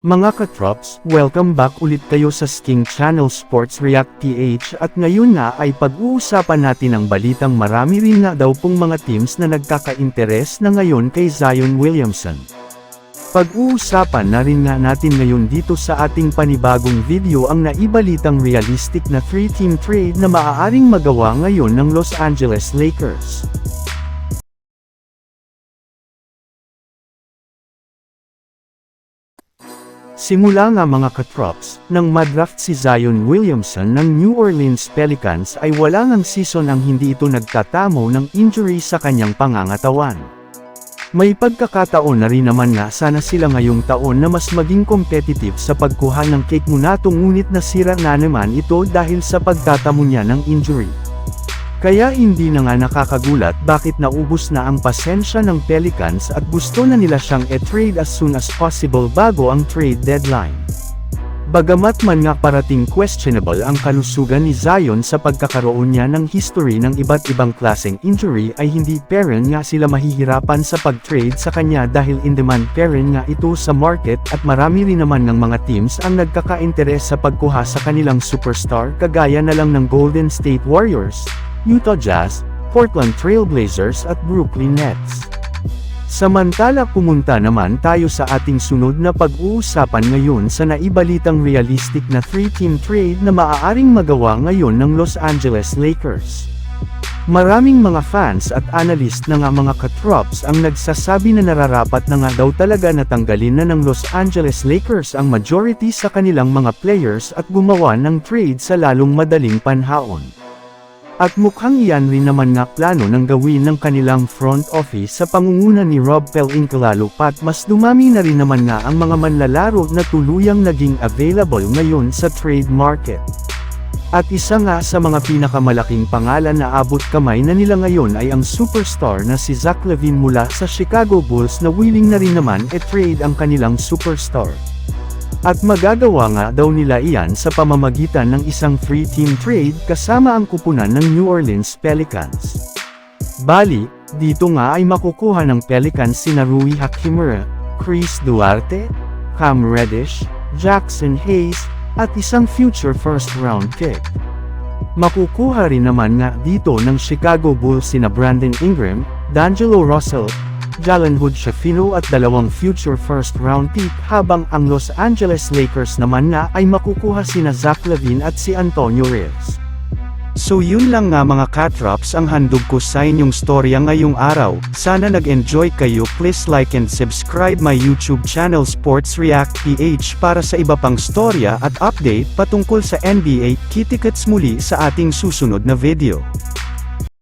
Mga katrops, welcome back ulit kayo sa Sking Channel Sports React PH at ngayon nga ay pag-uusapan natin ang balitang marami rin nga daw pong mga teams na nagkaka-interes na ngayon kay Zion Williamson. Pag-uusapan na rin nga natin ngayon dito sa ating panibagong video ang naibalitang realistic na 3-team trade na maaaring magawa ngayon ng Los Angeles Lakers. Simula nga mga katrops, nang madraft si Zion Williamson ng New Orleans Pelicans ay wala ngang season ang hindi ito nagtatamo ng injury sa kanyang pangangatawan. May pagkakataon na rin naman nga sana sila ngayong taon na mas maging competitive sa pagkuha ng cake muna ngunit nasira na naman ito dahil sa pagtatamo niya ng injury. Kaya hindi na nga nakakagulat bakit naubos na ang pasensya ng Pelicans at gusto na nila siyang e-trade as soon as possible bago ang trade deadline. Bagamat man nga parating questionable ang kalusugan ni Zion sa pagkakaroon niya ng history ng iba't ibang klaseng injury ay hindi pa rin nga sila mahihirapan sa pag-trade sa kanya dahil in-demand pa rin nga ito sa market at marami rin naman ng mga teams ang nagkaka-interes sa pagkuha sa kanilang superstar kagaya na lang ng Golden State Warriors, Utah Jazz, Portland Trail Blazers at Brooklyn Nets. Samantala pumunta naman tayo sa ating sunod na pag-uusapan ngayon sa naibalitang realistic na 3-team trade na maaaring magawa ngayon ng Los Angeles Lakers. Maraming mga fans at analyst na nga mga katrops ang nagsasabi na nararapat na nga daw talaga na tanggalin na ng Los Angeles Lakers ang majority sa kanilang mga players at gumawa ng trade sa lalong madaling panahon. At mukhang iyan rin naman nga plano ng gawin ng kanilang front office sa pangunguna ni Rob Pelinka lalo pat mas dumami na rin naman nga ang mga manlalaro na tuluyang naging available ngayon sa trade market. At isa nga sa mga pinakamalaking pangalan na abot kamay na nila ngayon ay ang superstar na si Zach LaVine mula sa Chicago Bulls na willing na rin naman e-trade ang kanilang superstar. At magagawa nga daw nila iyan sa pamamagitan ng isang 3-team trade kasama ang kupunan ng New Orleans Pelicans. Bali, dito nga ay makukuha ng Pelicans sina Rui Hachimura, Chris Duarte, Cam Reddish, Jackson Hayes, at isang future first-round pick. Makukuha rin naman nga dito ng Chicago Bulls sina Brandon Ingram, D'Angelo Russell, Jalen Hood-Schifino at 2 future first-round pick habang ang Los Angeles Lakers naman nga ay makukuha sina Zach LaVine at si Antonio Reeves. So yun lang nga mga katrops ang handog ko sa inyong storya ngayong araw. Sana nag-enjoy kayo. Please like and subscribe my YouTube channel Sports React PH para sa iba pang storya at update patungkol sa NBA. Kita-kits muli sa ating susunod na video.